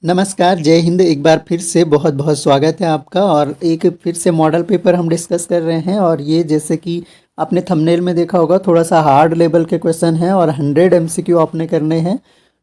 नमस्कार, जय हिंद। एक बार फिर से बहुत बहुत स्वागत है आपका। और एक फिर से मॉडल पेपर हम डिस्कस कर रहे हैं। और ये जैसे कि आपने थंबनेल में देखा होगा, थोड़ा सा हार्ड लेवल के क्वेश्चन हैं और 100 एमसीक्यू आपने करने हैं,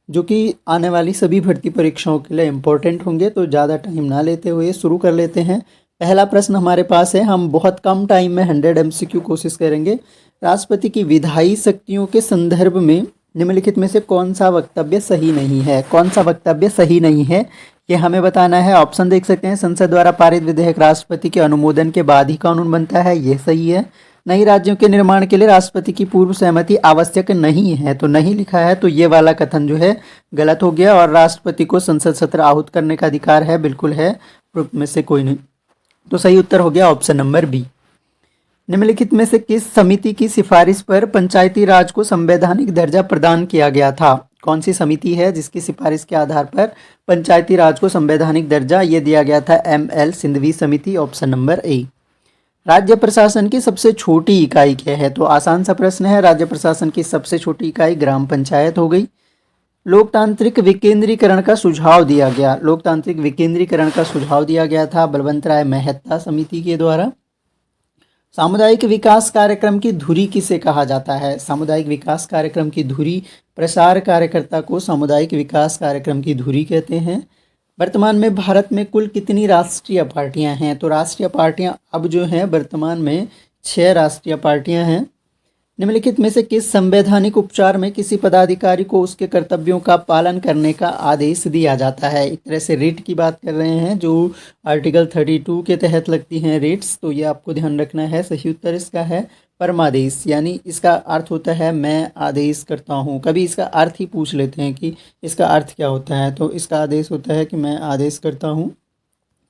जो कि आने वाली सभी भर्ती परीक्षाओं के लिए इम्पोर्टेंट होंगे। तो ज़्यादा टाइम ना लेते हुए शुरू कर लेते हैं। पहला प्रश्न हमारे पास है, हम बहुत कम टाइम में 100 एमसीक्यू कोशिश करेंगे। राष्ट्रपति की विधायी शक्तियों के संदर्भ में निम्नलिखित में से कौन सा वक्तव्य सही नहीं है? कौन सा वक्तव्य सही नहीं है, ये हमें बताना है। ऑप्शन देख सकते हैं। संसद द्वारा पारित विधेयक राष्ट्रपति के अनुमोदन के बाद ही कानून बनता है, ये सही है। नई राज्यों के निर्माण के लिए राष्ट्रपति की पूर्व सहमति आवश्यक नहीं है, तो नहीं लिखा है, तो ये वाला कथन जो है गलत हो गया। और राष्ट्रपति को संसद सत्र आहूत करने का अधिकार है, बिल्कुल है, प्रूफ में से कोई नहीं। तो सही उत्तर हो गया ऑप्शन नंबर बी। निम्नलिखित में से किस समिति की सिफारिश पर पंचायती राज को संवैधानिक दर्जा प्रदान किया गया था? कौन सी समिति है जिसकी सिफारिश के आधार पर पंचायती राज को संवैधानिक दर्जा ये दिया गया था? एम.एल. सिंघवी समिति, ऑप्शन नंबर ए। राज्य प्रशासन की सबसे छोटी इकाई क्या है? तो आसान सा प्रश्न है। राज्य प्रशासन की सबसे छोटी इकाई ग्राम पंचायत हो गई। लोकतांत्रिक विकेंद्रीकरण का सुझाव दिया गया, लोकतांत्रिक विकेंद्रीकरण का सुझाव दिया गया था बलवंत राय मेहता समिति के द्वारा। सामुदायिक विकास कार्यक्रम की धुरी किसे कहा जाता है? सामुदायिक विकास कार्यक्रम की धुरी, प्रसार कार्यकर्ता को सामुदायिक विकास कार्यक्रम की धुरी कहते हैं। वर्तमान में भारत में कुल कितनी राष्ट्रीय पार्टियां हैं? तो राष्ट्रीय पार्टियां अब जो हैं वर्तमान में 6 राष्ट्रीय पार्टियां हैं। निम्नलिखित में से किस संवैधानिक उपचार में किसी पदाधिकारी को उसके कर्तव्यों का पालन करने का आदेश दिया जाता है? एक तरह से रिट की बात कर रहे हैं, जो आर्टिकल 32 के तहत लगती हैं रिट्स। तो ये आपको ध्यान रखना है। सही उत्तर इसका है परमादेश, यानी इसका अर्थ होता है मैं आदेश करता हूँ। कभी इसका अर्थ ही पूछ लेते हैं कि इसका अर्थ क्या होता है, तो इसका आदेश होता है कि मैं आदेश करता हूँ।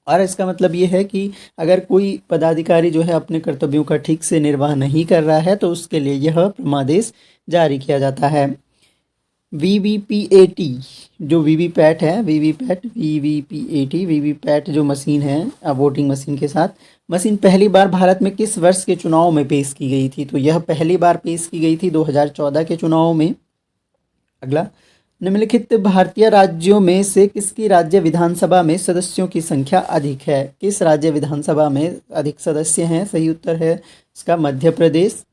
और इसका मतलब ये है कि अगर कोई पदाधिकारी जो है अपने कर्तव्यों का ठीक से निर्वाह नहीं कर रहा है, तो उसके लिए यह परमादेश जारी किया जाता है। वीवीपीएटी जो वीवीपैट है, वीवीपैट जो मशीन है वोटिंग मशीन के साथ, मशीन पहली बार भारत में किस वर्ष के चुनाव में पेश की गई थी? तो यह पहली बार पेश की गई थी 2014 के चुनाव में। अगला, निम्नलिखित भारतीय राज्यों में से किसकी राज्य विधानसभा में सदस्यों की संख्या अधिक है? किस राज्य विधानसभा में अधिक सदस्य हैं? सही उत्तर है इसका मध्य प्रदेश।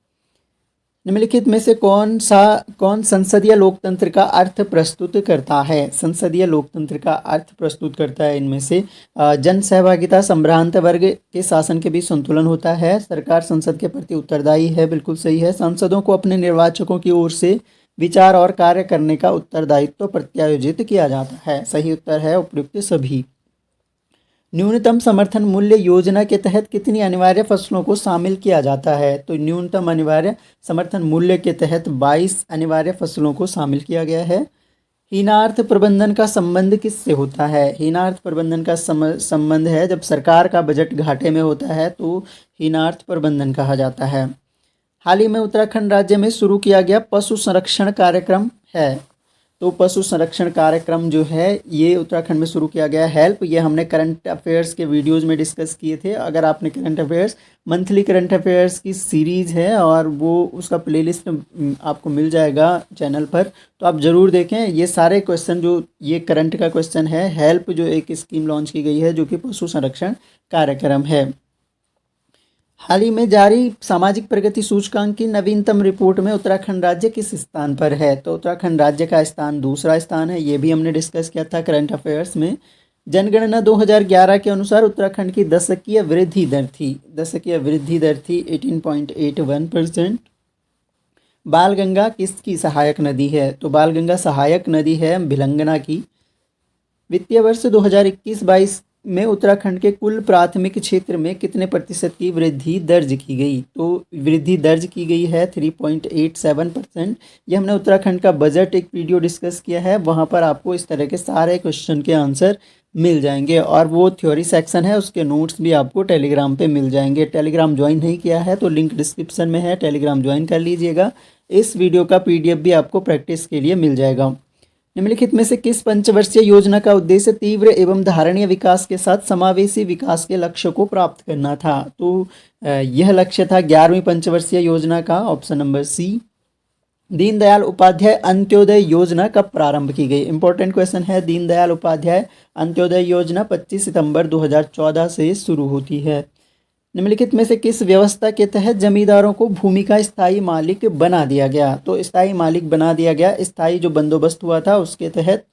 निम्नलिखित में से कौन संसदीय लोकतंत्र का अर्थ प्रस्तुत करता है? संसदीय लोकतंत्र का अर्थ प्रस्तुत करता है इनमें से जन सहभागिता, संभ्रांत वर्ग के शासन के बीच संतुलन होता है, सरकार संसद के प्रति उत्तरदायी है, बिल्कुल सही है, सांसदों को अपने निर्वाचकों की ओर से विचार और कार्य करने का उत्तरदायित्व प्रत्यायोजित किया जाता है। सही उत्तर है उपर्युक्त सभी। न्यूनतम समर्थन मूल्य योजना के तहत कितनी अनिवार्य फसलों को शामिल किया जाता है? तो न्यूनतम अनिवार्य समर्थन मूल्य के तहत 22 अनिवार्य फसलों को शामिल किया गया है। हीनार्थ प्रबंधन का संबंध किससे होता है? हीनार्थ प्रबंधन का संबंध है जब सरकार का बजट घाटे में होता है, तो हीनार्थ प्रबंधन कहा जाता है। हाल ही में उत्तराखंड राज्य में शुरू किया गया पशु संरक्षण कार्यक्रम है, तो पशु संरक्षण कार्यक्रम जो है ये उत्तराखंड में शुरू किया गया हेल्प। ये हमने करंट अफेयर्स के वीडियोज़ में डिस्कस किए थे। अगर आपने current affairs, monthly current affairs की सीरीज़ है और वो उसका प्लेलिस्ट आपको मिल जाएगा चैनल पर, तो आप ज़रूर देखें। ये सारे क्वेश्चन जो ये करंट का क्वेश्चन है, हेल्प जो एक स्कीम लॉन्च की गई है जो कि पशु संरक्षण कार्यक्रम है। हाल ही में जारी सामाजिक प्रगति सूचकांक की नवीनतम रिपोर्ट में उत्तराखंड राज्य किस स्थान पर है? तो उत्तराखंड राज्य का स्थान दूसरा स्थान है। ये भी हमने डिस्कस किया था करंट अफेयर्स में। जनगणना 2011 के अनुसार उत्तराखंड की दशकीय वृद्धि दर थी 18.81%। बालगंगा किसकी सहायक नदी है? तो बालगंगा सहायक नदी है भिलंगना की। वित्तीय वर्ष 2021-22 में उत्तराखंड के कुल प्राथमिक क्षेत्र में कितने प्रतिशत की वृद्धि दर्ज की गई? तो वृद्धि दर्ज की गई है 3.87%। यह हमने उत्तराखंड का बजट एक वीडियो डिस्कस किया है, वहाँ पर आपको इस तरह के सारे क्वेश्चन के आंसर मिल जाएंगे। और वो थ्योरी सेक्शन है, उसके नोट्स भी आपको टेलीग्राम पे मिल जाएंगे। टेलीग्राम ज्वाइन नहीं किया है तो लिंक डिस्क्रिप्शन में है, टेलीग्राम ज्वाइन कर लीजिएगा। इस वीडियो का PDF भी आपको प्रैक्टिस के लिए मिल जाएगा। निम्नलिखित में से किस पंचवर्षीय योजना का उद्देश्य तीव्र एवं धारणीय विकास के साथ समावेशी विकास के लक्ष्य को प्राप्त करना था? तो यह लक्ष्य था 11वीं पंचवर्षीय योजना का, option number C. Deendayal Upadhyay Antyodaya योजना कब प्रारंभ की गई? इंपॉर्टेंट क्वेश्चन है। दीनदयाल उपाध्याय अंत्योदय योजना 25 सितंबर 2014 से शुरू होती है। निम्नलिखित में से किस व्यवस्था के तहत जमींदारों को भूमि का स्थायी मालिक बना दिया गया? तो स्थायी मालिक बना दिया गया, स्थायी जो बंदोबस्त हुआ था उसके तहत।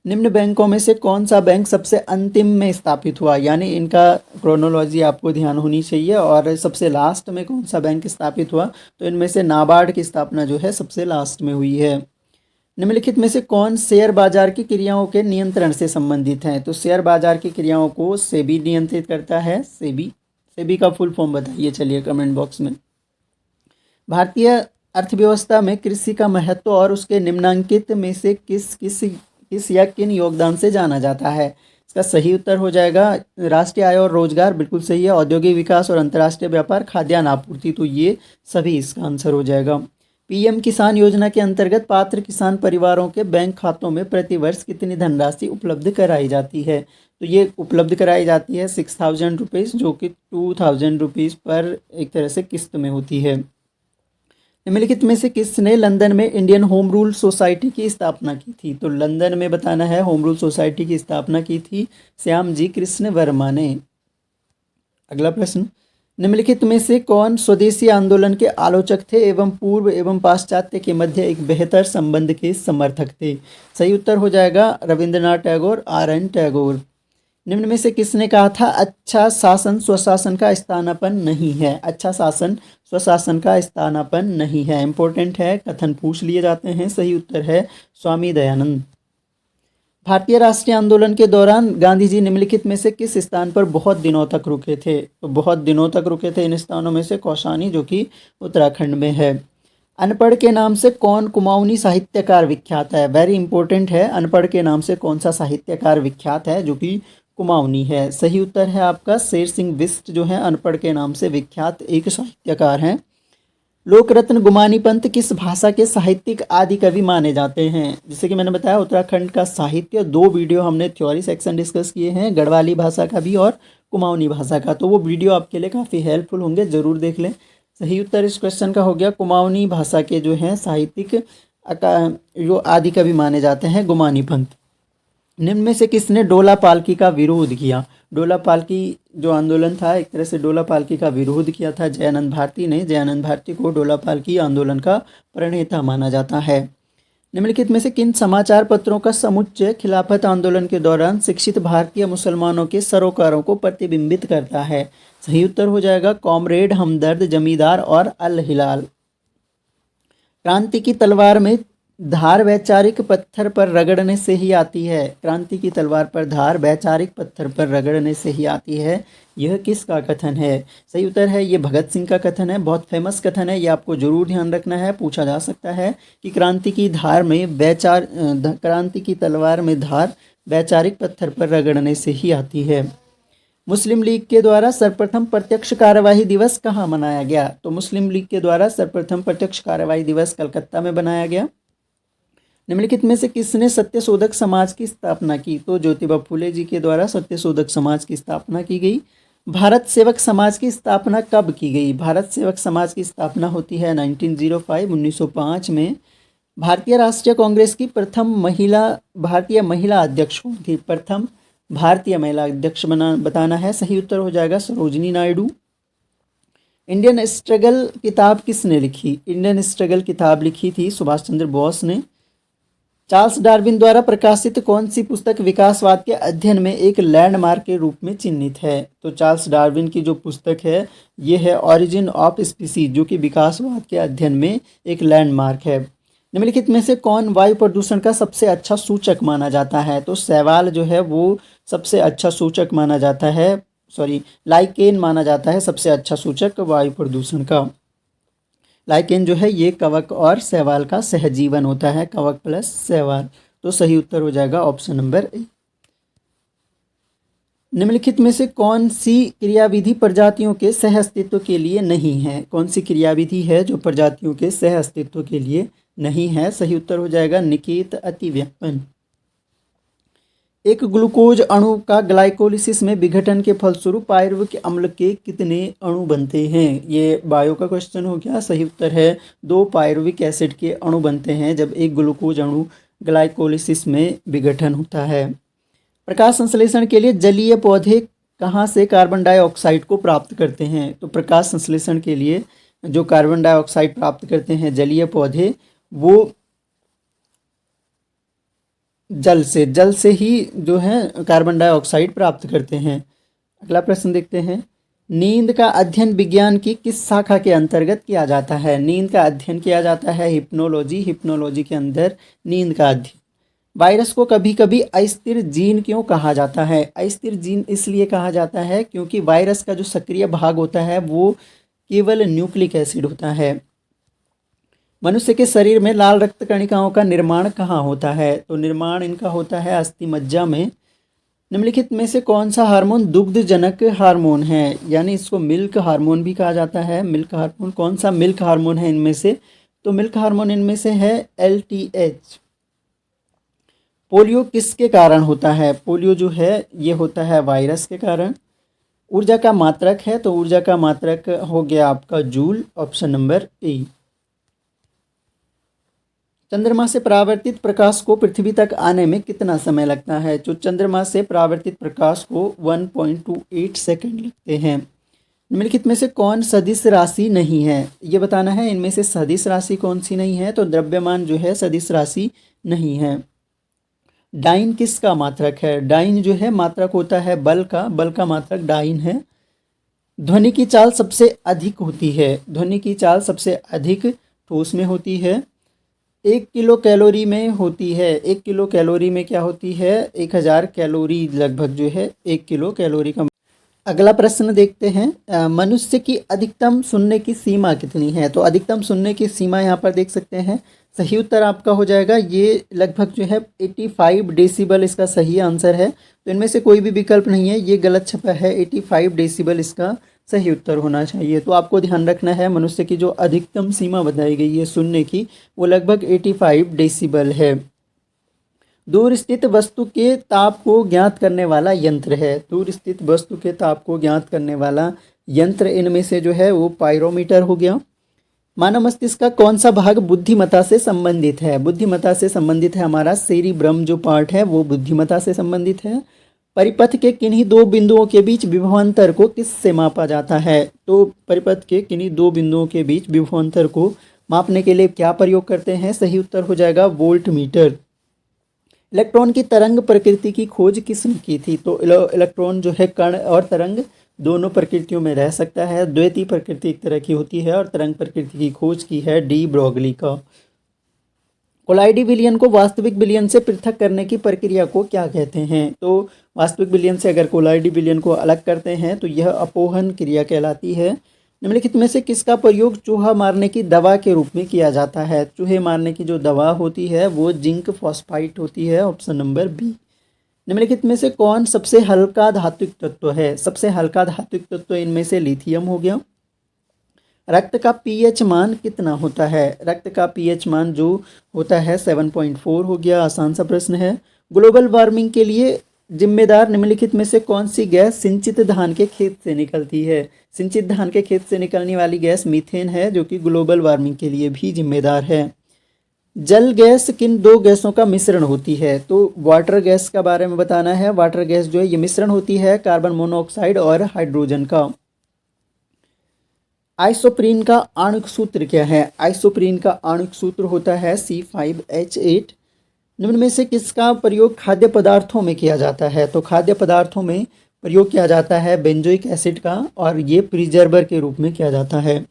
निम्न बैंकों में से कौन सा बैंक सबसे अंतिम में स्थापित हुआ? यानी इनका क्रोनोलॉजी आपको ध्यान होनी चाहिए। और सबसे लास्ट में कौन सा बैंक स्थापित हुआ? तो इनमें से नाबार्ड की स्थापना जो है सबसे लास्ट में हुई है। निम्नलिखित में से कौन शेयर बाजार की क्रियाओं के नियंत्रण से संबंधित है? तो शेयर बाजार की क्रियाओं को सेबी नियंत्रित करता है। सेबी, सेबी का फुल फॉर्म बताइए चलिए कमेंट बॉक्स में। भारतीय अर्थव्यवस्था में कृषि का महत्व और उसके निम्नांकित में से किस या किन योगदान से जाना जाता है? इसका सही उत्तर हो जाएगा राष्ट्रीय आय और रोजगार, बिल्कुल सही है। औद्योगिक विकास और अंतर्राष्ट्रीय व्यापार, खाद्यान्न आपूर्ति, तो ये सभी इसका आंसर हो जाएगा। पीएम किसान योजना के अंतर्गत पात्र किसान परिवारों के बैंक खातों में प्रतिवर्ष कितनी धनराशि उपलब्ध कराई जाती है? तो ये उपलब्ध कराई जाती है 6000 रुपीज़, जो कि 2000 रुपीज़ पर एक तरह से किस्त में होती है। निम्नलिखित में से किसने लंदन में इंडियन होम रूल सोसाइटी की स्थापना की थी? तो लंदन में बताना है होम रूल सोसाइटी की स्थापना की थी श्याम जी कृष्ण वर्मा ने। अगला प्रश्न, निम्नलिखित में से कौन स्वदेशी आंदोलन के आलोचक थे एवं पूर्व एवं पाश्चात्य के मध्य एक बेहतर संबंध के समर्थक थे? सही उत्तर हो जाएगा रविंद्रनाथ टैगोर, RN टैगोर। निम्न में से किसने कहा था अच्छा शासन स्वशासन का स्थानापन्न नहीं है? अच्छा शासन स्वशासन का स्थानापन्न नहीं है, इंपॉर्टेंट है, कथन पूछ लिए जाते हैं। सही उत्तर है स्वामी दयानंद। भारतीय राष्ट्रीय आंदोलन के दौरान गांधी जी निम्नलिखित में से किस स्थान पर बहुत दिनों तक रुके थे? तो बहुत दिनों तक रुके थे इन स्थानों में से कौसानी, जो कि उत्तराखंड में है। अनपढ़ के नाम से कौन कुमाऊनी साहित्यकार विख्यात है? वेरी इंपॉर्टेंट है, अनपढ़ के नाम से कौन सा साहित्यकार विख्यात है? जो कि कुमाऊनी है। सही उत्तर है आपका शेर सिंह बिष्ट जो है अनपढ़ के नाम से विख्यात एक साहित्यकार हैं। लोकरत्न गुमानी पंत किस भाषा के साहित्यिक आदि कवि माने जाते हैं? जैसे कि मैंने बताया उत्तराखंड का साहित्य, 2 वीडियो हमने थ्योरी सेक्शन डिस्कस किए हैं, गढ़वाली भाषा का भी और कुमाऊनी भाषा का, तो वो वीडियो आपके लिए काफ़ी हेल्पफुल होंगे, ज़रूर देख लें। सही उत्तर इस क्वेश्चन का हो गया कुमाऊनी भाषा के जो हैं साहित्यिक जो आदि कवि माने जाते हैं गुमानी पंत। निम्न में से किसने डोला पालकी का विरोध किया? डोला पालकी जो आंदोलन था, एक तरह से डोला पालकी का विरोध किया था जयानंद भारती ने। जयानंद भारती को डोला पालकी आंदोलन का प्रणेता माना जाता है। निम्नलिखित में से किन समाचार पत्रों का समुच्चय खिलाफत आंदोलन के दौरान शिक्षित भारतीय मुसलमानों के सरोकारों को प्रतिबिंबित करता है? सही उत्तर हो जाएगा कॉमरेड, हमदर्द, जमींदार और अल हिलाल। क्रांति की तलवार में धार वैचारिक पत्थर पर रगड़ने से ही आती है। क्रांति की तलवार पर धार वैचारिक पत्थर पर रगड़ने से ही आती है, यह किसका कथन है? सही उत्तर है ये भगत सिंह का कथन है, बहुत फेमस कथन है, ये आपको जरूर ध्यान रखना है, पूछा जा सकता है कि क्रांति की तलवार में धार वैचारिक पत्थर पर रगड़ने से ही आती है। मुस्लिम लीग के द्वारा सर्वप्रथम प्रत्यक्ष कार्यवाही दिवस कहाँ मनाया गया? तो मुस्लिम लीग के द्वारा सर्वप्रथम प्रत्यक्ष कार्यवाही दिवस कलकत्ता में बनाया गया। निम्नलिखित में से किसने सत्यशोधक समाज की स्थापना की? तो ज्योतिबा फूले जी के द्वारा सत्यशोधक समाज की स्थापना की गई। भारत सेवक समाज की स्थापना कब की गई? भारत सेवक समाज की स्थापना होती है 1905 में। भारतीय राष्ट्रीय कांग्रेस की प्रथम भारतीय महिला अध्यक्ष कौन थी? प्रथम भारतीय महिला अध्यक्ष बताना है। सही उत्तर हो जाएगा सरोजिनी नायडू। इंडियन स्ट्रगल किताब किसने लिखी? इंडियन स्ट्रगल किताब लिखी थी सुभाष चंद्र बोस ने। चार्ल्स डार्विन द्वारा प्रकाशित कौन सी पुस्तक विकासवाद के अध्ययन में एक लैंडमार्क के रूप में चिन्हित है? तो चार्ल्स डार्विन की जो पुस्तक है ये है ऑरिजिन ऑफ स्पीसीज, जो कि विकासवाद के अध्ययन में एक लैंडमार्क है। निम्नलिखित में से कौन वायु प्रदूषण का सबसे अच्छा सूचक माना जाता है? तो शैवाल जो है वो सबसे अच्छा सूचक माना जाता है, लाइकेन माना जाता है सबसे अच्छा सूचक वायु प्रदूषण का। लाइकेन जो है ये कवक और शैवाल का सहजीवन होता है, कवक प्लस शैवाल, तो सही उत्तर हो जाएगा ऑप्शन नंबर ए। निम्नलिखित में से कौन सी क्रियाविधि प्रजातियों के सह अस्तित्व के लिए नहीं है? कौन सी क्रियाविधि है जो प्रजातियों के सह अस्तित्व के लिए नहीं है? सही उत्तर हो जाएगा निकेत अतिव्यापन। एक ग्लूकोज अणु का ग्लाइकोलिसिस में विघटन के फलस्वरूप पायरुविक अम्ल के कितने अणु बनते हैं? ये बायो का क्वेश्चन हो गया। सही उत्तर है 2 पायरुविक एसिड के अणु बनते हैं जब एक ग्लूकोज अणु ग्लाइकोलिसिस में विघटन होता है। प्रकाश संश्लेषण के लिए जलीय पौधे कहाँ से कार्बन डाइऑक्साइड को प्राप्त करते हैं? तो प्रकाश संश्लेषण के लिए जो कार्बन डाइऑक्साइड प्राप्त करते हैं जलीय पौधे, वो जल से ही जो है कार्बन डाइऑक्साइड प्राप्त करते हैं। अगला प्रश्न देखते हैं। नींद का अध्ययन विज्ञान की किस शाखा के अंतर्गत किया जाता है? नींद का अध्ययन किया जाता है हिप्नोलॉजी के अंदर नींद का अध्ययन। वायरस को कभी कभी अस्थिर जीन क्यों कहा जाता है? अस्थिर जीन इसलिए कहा जाता है क्योंकि वायरस का जो सक्रिय भाग होता है वो केवल न्यूक्लिक एसिड होता है। मनुष्य के शरीर में लाल रक्त कणिकाओं का निर्माण कहाँ होता है? तो निर्माण इनका होता है अस्थि मज्जा में। निम्नलिखित में से कौन सा हार्मोन दुग्धजनक हार्मोन है? यानी इसको मिल्क हार्मोन भी कहा जाता है। मिल्क हार्मोन, कौन सा मिल्क हार्मोन है इनमें से? तो मिल्क हार्मोन इनमें से है LTH। पोलियो किसके कारण होता है? पोलियो जो है ये होता है वायरस के कारण। ऊर्जा का मात्रक है, तो ऊर्जा का मात्रक हो गया आपका जूल, ऑप्शन नंबर ए। चंद्रमा से परावर्तित प्रकाश को पृथ्वी तक आने में कितना समय लगता है? जो चंद्रमा से परावर्तित प्रकाश को 1.28 सेकंड लगते हैं। निम्नलिखित में से कौन सदिश राशि नहीं है? ये बताना है इनमें से सदिश राशि कौन सी नहीं है। तो द्रव्यमान जो है सदिश राशि नहीं है। डाइन किसका मात्रक है? डाइन जो है मात्रक होता है बल का मात्रक डाइन है। ध्वनि की चाल सबसे अधिक होती है। ध्वनि की चाल सबसे अधिक ठोस में होती है। 1 किलो कैलोरी में होती है। 1 किलो कैलोरी में क्या होती है? 1000 कैलोरी लगभग जो है 1 किलो कैलोरी का। अगला प्रश्न देखते हैं। मनुष्य की अधिकतम सुनने की सीमा कितनी है? तो अधिकतम सुनने की सीमा यहाँ पर देख सकते हैं। सही उत्तर आपका हो जाएगा ये लगभग जो है 85 डेसिबल इसका सही आंसर है। तो इनमें से कोई भी विकल्प नहीं है, ये गलत छपा है। 85 डेसिबल इसका सही उत्तर होना चाहिए। तो आपको ध्यान रखना है मनुष्य की जो अधिकतम सीमा बताई गई है सुनने की वो लगभग 85 डेसिबल है। दूर स्थित वस्तु के ताप को ज्ञात करने वाला यंत्र है। दूर स्थित वस्तु के ताप को ज्ञात करने वाला यंत्र इनमें से जो है वो पायरोमीटर हो गया। मानव मस्तिष्क का कौन सा भाग बुद्धिमत्ता से संबंधित है? बुद्धिमत्ता से संबंधित है हमारा सेरिब्रम जो पार्ट है वो बुद्धिमत्ता से संबंधित है। परिपथ के किन्हीं 2 बिंदुओं के बीच विभवांतर को किससे मापा जाता है? तो परिपथ के किन्हीं 2 बिंदुओं के बीच विभवांतर को मापने के लिए क्या प्रयोग करते हैं? सही उत्तर हो जाएगा वोल्ट मीटर। इलेक्ट्रॉन की तरंग प्रकृति की खोज किसने की थी? तो इलेक्ट्रॉन जो है कण और तरंग दोनों प्रकृतियों में रह सकता है। द्वैतीय प्रकृति एक तरह की होती है और तरंग प्रकृति की खोज की है डी ब्रोगली का। कोलाइडी विलयन को वास्तविक विलयन से पृथक करने की प्रक्रिया को क्या कहते हैं? तो वास्तविक विलयन से अगर कोलाइडी विलयन को अलग करते हैं तो यह अपोहन क्रिया कहलाती है। निम्नलिखित में से किसका प्रयोग चूहा मारने की दवा के रूप में किया जाता है? चूहे मारने की जो दवा होती है वो जिंक फॉस्फाइट होती है, ऑप्शन नंबर बी। निम्नलिखित में से कौन सबसे हल्का धात्विक तत्व है? सबसे हल्का धात्विक तत्व इनमें से लिथियम हो गया। रक्त का पीएच मान कितना होता है? रक्त का पीएच मान जो होता है 7.4 हो गया। आसान सा प्रश्न है। ग्लोबल वार्मिंग के लिए जिम्मेदार निम्नलिखित में से कौन सी गैस सिंचित धान के खेत से निकलती है? सिंचित धान के खेत से निकलने वाली गैस मीथेन है जो कि ग्लोबल वार्मिंग के लिए भी जिम्मेदार है। जल गैस किन 2 गैसों का मिश्रण होती है? तो वाटर गैस का बारे में बताना है। वाटर गैस जो है ये मिश्रण होती है कार्बन मोनोऑक्साइड और हाइड्रोजन का। आइसोप्रीन का आणविक सूत्र क्या है? आइसोप्रीन का आणविक सूत्र होता है C5H8। निम्न में से किसका प्रयोग खाद्य पदार्थों में किया जाता है? तो खाद्य पदार्थों में प्रयोग किया जाता है बेंजोइक एसिड का और ये प्रिजर्वर के रूप में किया जाता है।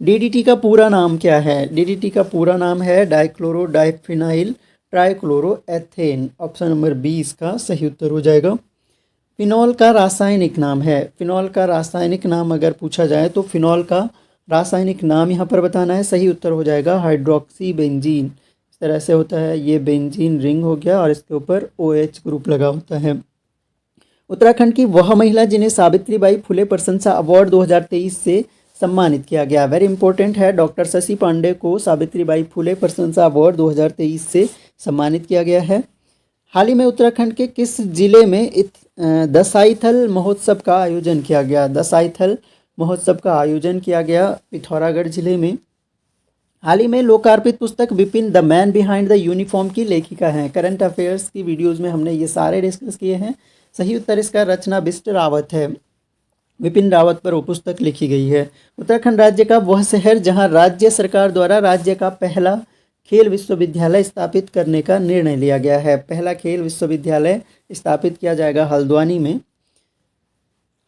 DDT का पूरा नाम क्या है? DDT का पूरा नाम है dichlorodiphenyltrichloroethane, option number B इसका सही उत्तर हो जाएगा। फिनॉल का रासायनिक नाम है। फिनॉल का रासायनिक नाम अगर पूछा जाए तो फिनॉल का रासायनिक नाम यहाँ पर बताना है। सही उत्तर हो जाएगा हाइड्रोक्सी बेंजीन। इस तरह से होता है, ये बेंजीन रिंग हो गया और इसके ऊपर OH ग्रुप लगा होता है। उत्तराखंड की वह महिला जिन्हें सावित्रीबाई फुले प्रशंसा अवार्ड 2023 से सम्मानित किया गया, वेरी इंपॉर्टेंट है। डॉक्टर शशि पांडे को सावित्रीबाई फुले प्रशंसा अवार्ड 2023 से सम्मानित किया गया है। हाल ही में उत्तराखंड के किस जिले में दसाईथल महोत्सव का आयोजन किया गया? दसाईथल महोत्सव का आयोजन किया गया पिथौरागढ़ जिले में। हाल ही में लोकार्पित पुस्तक Vipin the man behind the uniform की लेखिका हैं। करंट अफेयर्स की वीडियोज़ में हमने ये सारे डिस्कस किए हैं। सही उत्तर इसका रचना बिष्ट रावत है। विपिन रावत पर वो पुस्तक लिखी गई है। उत्तराखंड राज्य का वह शहर जहां राज्य सरकार द्वारा राज्य का पहला खेल विश्वविद्यालय स्थापित करने का निर्णय लिया गया है। पहला खेल विश्वविद्यालय स्थापित किया जाएगा हल्द्वानी में।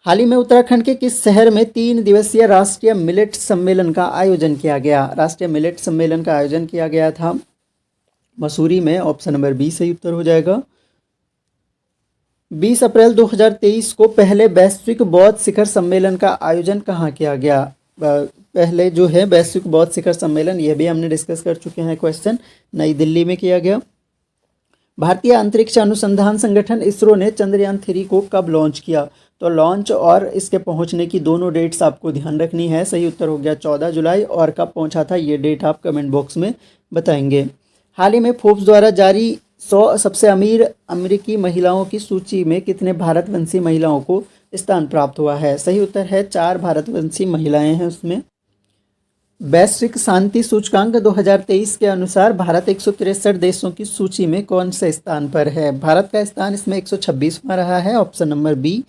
हाल ही में उत्तराखंड के किस शहर में 3 दिवसीय राष्ट्रीय मिलेट सम्मेलन का आयोजन किया गया? राष्ट्रीय मिलेट सम्मेलन का आयोजन किया गया था मसूरी में। ऑप्शन नंबर बी सही उत्तर हो जाएगा। 20 अप्रैल 2023 को पहले वैश्विक बौद्ध शिखर सम्मेलन का आयोजन कहाँ किया गया? पहले जो है वैश्विक बौद्ध शिखर सम्मेलन, यह भी हमने डिस्कस कर चुके हैं क्वेश्चन, नई दिल्ली में किया गया। भारतीय अंतरिक्ष अनुसंधान संगठन इसरो ने चंद्रयान 3 को कब लॉन्च किया? तो लॉन्च और इसके पहुंचने की दोनों डेट्स आपको ध्यान रखनी है। सही उत्तर हो गया 14 जुलाई, और कब पहुंचा था ये डेट आप कमेंट बॉक्स में बताएंगे। हाल ही में फोर्ब्स द्वारा जारी 100 सबसे अमीर अमेरिकी महिलाओं की सूची में कितने भारतवंशी महिलाओं को स्थान प्राप्त हुआ है? सही उत्तर है 4 भारतवंशी महिलाएं हैं उसमें। वैश्विक शांति सूचकांक 2023 के अनुसार भारत 163 देशों की सूची में कौन से स्थान पर है? भारत का स्थान इसमें 126वां रहा है। Option number B.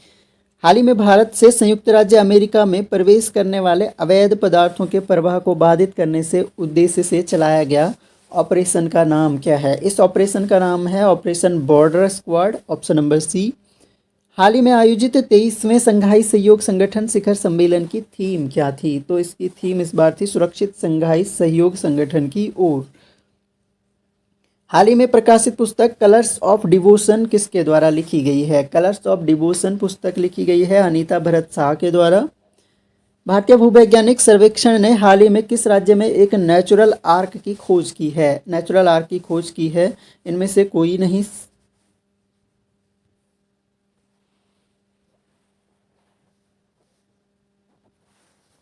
हाल ही में भारत से संयुक्त राज्य अमेरिका में प्रवेश करने वाले अवैध पदार्थों के प्रवाह को बाधित करने से उद्देश्य से चलाया गया ऑपरेशन का नाम क्या है? इस ऑपरेशन का नाम है operation border squad. Option number C. हाल ही में आयोजित 23वें संघाई सहयोग संगठन शिखर सम्मेलन की थीम क्या थी? तो इसकी थीम इस बार थी सुरक्षित संघाई सहयोग संगठन की ओर। हाल ही में प्रकाशित पुस्तक कलर्स ऑफ डिवोशन किसके द्वारा लिखी गई है? कलर्स ऑफ डिवोशन पुस्तक लिखी गई है अनीता भरत शाह के द्वारा। भारतीय भूवैज्ञानिक सर्वेक्षण ने हाल ही में किस राज्य में एक नेचुरल आर्क की खोज की है? नेचुरल आर्क की खोज की है इनमें से कोई नहीं।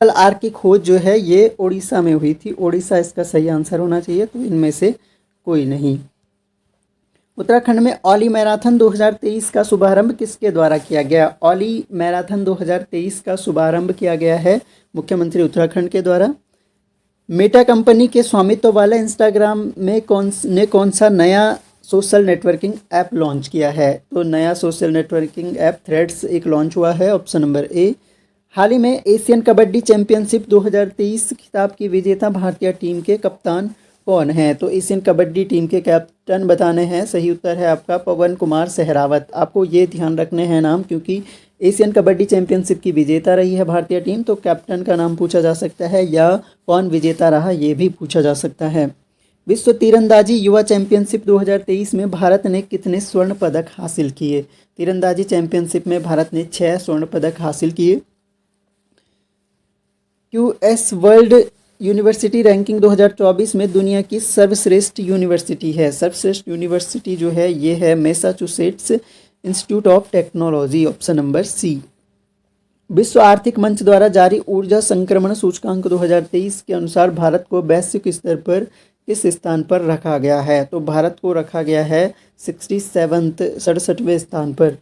आर्क की खोज जो है ये ओडिशा में हुई थी। ओडिशा इसका सही आंसर होना चाहिए, तो इनमें से कोई नहीं। उत्तराखंड में औली मैराथन 2023 का शुभारंभ किसके द्वारा किया गया? औली मैराथन 2023 का शुभारंभ किया गया है मुख्यमंत्री उत्तराखंड के द्वारा। मेटा कंपनी के स्वामित्व वाले इंस्टाग्राम में कौन सा नया सोशल नेटवर्किंग ऐप लॉन्च किया है? तो नया सोशल नेटवर्किंग ऐप थ्रेड्स एक लॉन्च हुआ है। Option number A. हाल ही में एशियन कबड्डी चैंपियनशिप 2023 खिताब की विजेता भारतीय टीम के कप्तान कौन है? तो एशियन कबड्डी टीम के कैप्टन बताने हैं। सही उत्तर है आपका पवन कुमार सहरावत। आपको ये ध्यान रखने हैं नाम, क्योंकि एशियन कबड्डी चैंपियनशिप की विजेता रही है भारतीय टीम, तो कैप्टन का नाम पूछा जा सकता है, या कौन विजेता रहा ये भी पूछा जा सकता है। विश्व तीरंदाजी युवा चैंपियनशिप 2023 में भारत ने कितने स्वर्ण पदक हासिल किए? तीरंदाजी चैंपियनशिप में भारत ने 6 स्वर्ण पदक हासिल किए। क्यूएस वर्ल्ड यूनिवर्सिटी रैंकिंग 2024 में दुनिया की सर्वश्रेष्ठ यूनिवर्सिटी है। सर्वश्रेष्ठ यूनिवर्सिटी जो है ये है Massachusetts Institute of Technology. Option number C. विश्व आर्थिक मंच द्वारा जारी ऊर्जा संक्रमण सूचकांक 2023 के अनुसार भारत को वैश्विक स्तर पर किस स्थान पर रखा गया है? तो भारत को रखा गया है 67वें स्थान पर।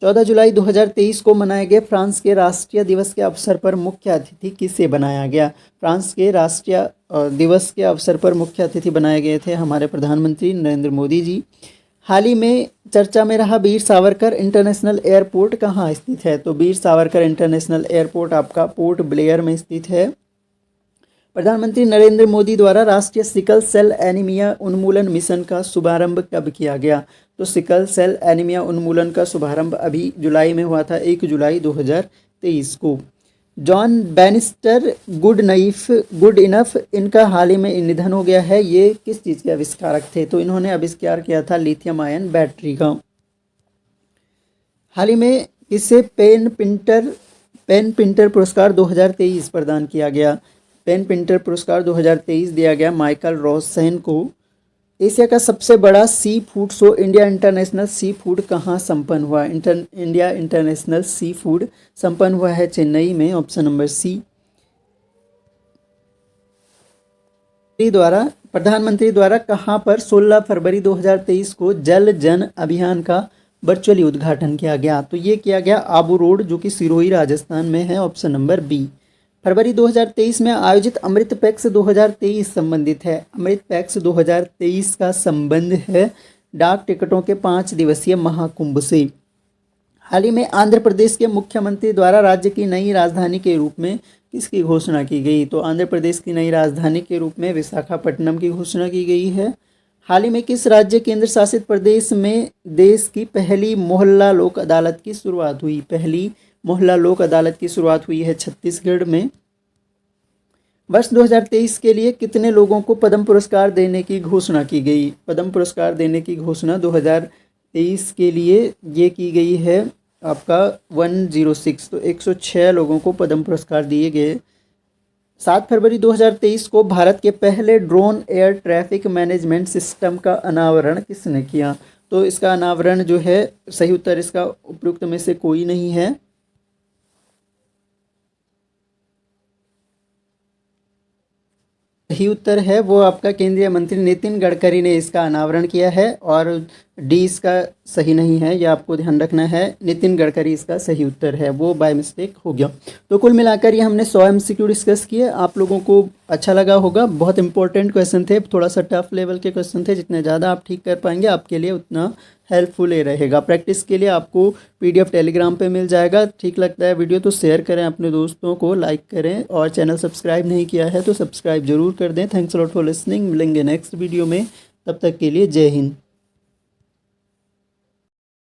14 जुलाई 2023 को मनाए गए फ्रांस के राष्ट्रीय दिवस के अवसर पर मुख्य अतिथि किसे बनाया गया? फ्रांस के राष्ट्रीय दिवस के अवसर पर मुख्य अतिथि बनाए गए थे हमारे प्रधानमंत्री नरेंद्र मोदी जी। हाल ही में चर्चा में रहा वीर सावरकर इंटरनेशनल एयरपोर्ट कहाँ स्थित है? तो वीर सावरकर इंटरनेशनल एयरपोर्ट आपका पोर्ट ब्लेयर में स्थित है। प्रधानमंत्री नरेंद्र मोदी द्वारा राष्ट्रीय सिकल सेल एनीमिया उन्मूलन मिशन का शुभारंभ कब किया गया? तो सिकल सेल एनीमिया उन्मूलन का शुभारंभ अभी जुलाई में हुआ था, 1 जुलाई 2023 को। जॉन बैनिस्टर गुड इनफ इनका हाल ही में निधन हो गया है। ये किस चीज़ के आविष्कारक थे? तो इन्होंने आविष्कार किया था लिथियम आयन बैटरी का। हाल ही में इसे पेन पिंटर पुरस्कार 2023 प्रदान किया गया। पेन पिंटर पुरस्कार 2023 दिया गया माइकल रोसेन को। एशिया का सबसे बड़ा sea food show India international sea food कहाँ संपन्न हुआ? इंडिया इंटरनेशनल सी फूड संपन्न हुआ है चेन्नई में। Option number C. प्रधानमंत्री द्वारा कहाँ पर 16 फरवरी 2023 को जल जन अभियान का वर्चुअली उद्घाटन किया गया? तो ये किया गया आबू रोड, जो कि सिरोही राजस्थान में है, ऑप्शन नंबर बी। फरवरी 2023 में आयोजित अमृत पैक्स 2023 संबंधित है। अमृत पैक्स 2023 का संबंध है डाक टिकटों के 5 दिवसीय महाकुंभ से। हाल ही में आंध्र प्रदेश के मुख्यमंत्री द्वारा राज्य की नई राजधानी के रूप में किसकी घोषणा की गई? तो आंध्र प्रदेश की नई राजधानी के रूप में विशाखापट्टनम की घोषणा की गई है। हाल ही में किस राज्य केंद्र शासित प्रदेश में देश की पहली मोहल्ला लोक अदालत की शुरुआत हुई? पहली मोहल्ला लोक अदालत की शुरुआत हुई है छत्तीसगढ़ में। वर्ष 2023 के लिए कितने लोगों को पद्म पुरस्कार देने की घोषणा की गई? पद्म पुरस्कार देने की घोषणा 2023 के लिए ये की गई है आपका 106, तो 106 लोगों को पद्म पुरस्कार दिए गए। 7 फरवरी 2023 को भारत के पहले drone air traffic management system का अनावरण किसने किया? तो इसका अनावरण जो है, सही उत्तर इसका उपयुक्त में से कोई नहीं है। सही उत्तर है वो आपका केंद्रीय मंत्री नितिन गडकरी ने इसका अनावरण किया है, और डी इसका सही नहीं है, यह आपको ध्यान रखना है। नितिन गडकरी इसका सही उत्तर है, वो बाय मिस्टेक हो गया। तो कुल मिलाकर ये हमने 100 MCQ डिस्कस किए। आप लोगों को अच्छा लगा होगा। बहुत इंपॉर्टेंट क्वेश्चन थे, थोड़ा सा टफ लेवल के क्वेश्चन थे। जितने ज़्यादा आप ठीक कर पाएंगे आपके लिए उतना हेल्पफुल ही रहेगा। प्रैक्टिस के लिए आपको PDF टेलीग्राम पे मिल जाएगा। ठीक लगता है वीडियो तो शेयर करें अपने दोस्तों को, लाइक करें, और चैनल सब्सक्राइब नहीं किया है तो सब्सक्राइब जरूर कर दें। Thanks lot for listening. मिलेंगे नेक्स्ट वीडियो में, तब तक के लिए जय हिंद।